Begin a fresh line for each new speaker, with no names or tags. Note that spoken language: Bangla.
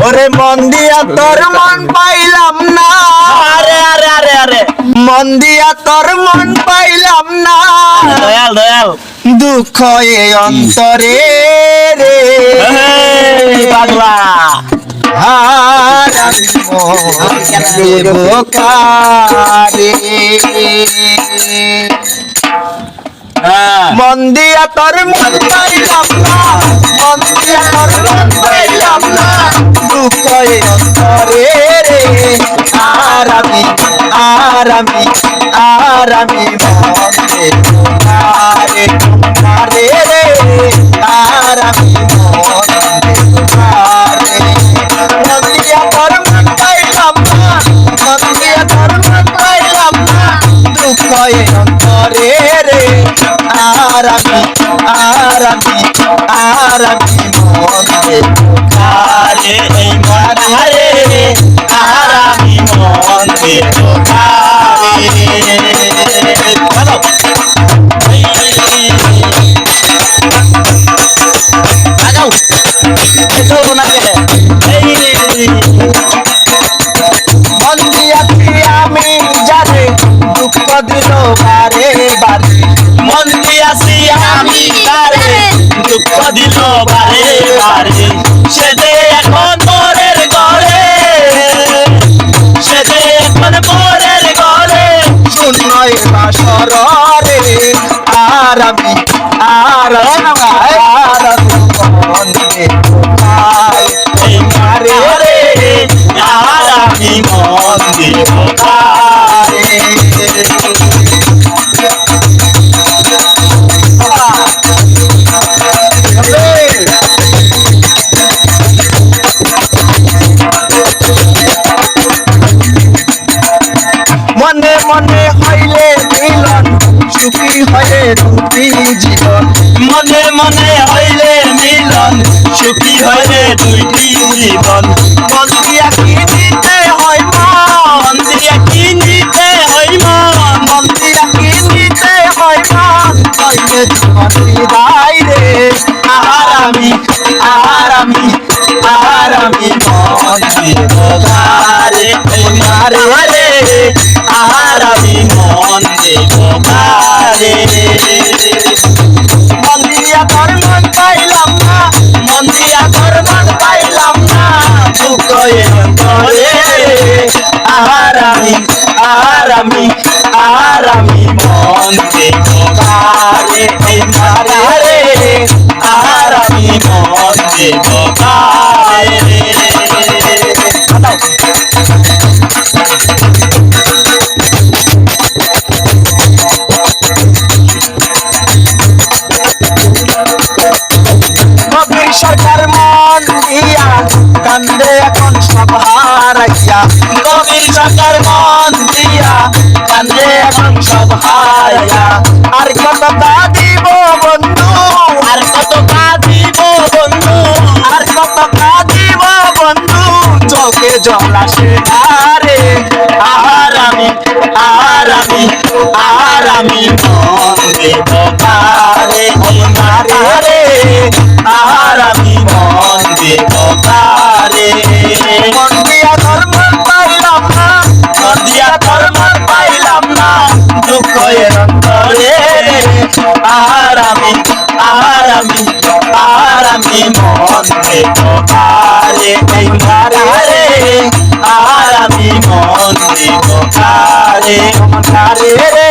ওরে মন দিয়া তোর মন পাইলাম না,
আরে আরে আরে আরে
মন দিয়া তোর মন পাইলাম না,
দয়াল দয়াল
দুঃখ এ অন্তরে রে
পাগলা
আর আমি দেব কারে। মন দিয়া তোর মন পাইলাম না, মন দিয়া তোর মন পাইলাম না, দুঃখ এ অন্তরে রে আর আমি মন দেব কারে কারে রে আর আমি মন দেব কারে। মন দিয়া তোর মন পাইলাম না, মন দিয়া তোর মন পাইলাম না, দুঃখ এ অন্তরে রে আর আমি মন দেব কারে কারে
আর আমি মন দেব কারে। ভালো লাগাও এসো না কে
মন দিয়াছি আমি যারে দুঃখ দিল বারে বারে,
মন দিয়াছি আমি তারে দুঃখ দিল বারে বারে, সে যে এখন পরের ঘরে, সে যে এখন পরের ঘরে,
শূন্য এ বাসর রে আর আমি মন দেব কারে
এই মারে রে আর আমি মন দেব কারে।
মনে মনে হইলে মিলন সুখী হয়ে দুটি জীবন,
মনে মনে হইলে মিলন সুখী হইলে দুইটি জীবন,
মন দিয়া কি নিতে হয় মন,
মন দিয়া কি নিতে হয় মন,
মন দিয়া কি নিতে হয় মন, কইলে জীবন বিদায় রে
আর আমি মন দেব কারে এই মারে রে আর আমি মন দেব কারে।
মন দিয়া তোর মন পাইলাম না,
মন দিয়া তোর মন পাইলাম না, দুঃখ এ অন্তরে আর আমি মন দেব কারে এই মারে রে আর আমি মন দেব কারে।
কবির সরকার মন দিয়া কান্দে এখন সব হারাইয়া,
কবির সরকার মন দিয়া কান্দে এখন সব হারাইয়া,
আর কত কাঁদিব বন্ধু,
আর কত কাঁদিব বন্ধু,
আর কত কাঁদিব বন্ধু, চোখে জল আসে না রে
আর আমি মন দেব কারে এই মারে রে আর আমি মন দেব কারে।
মন দিয়া তোর মন পাইলাম না,
মন দিয়া তোর মন পাইলাম না, দুঃখ এর অন্তরে রে আর আমি মন দেব কারে এই মারে রে আর আমি মন দেব কারে
কারে রে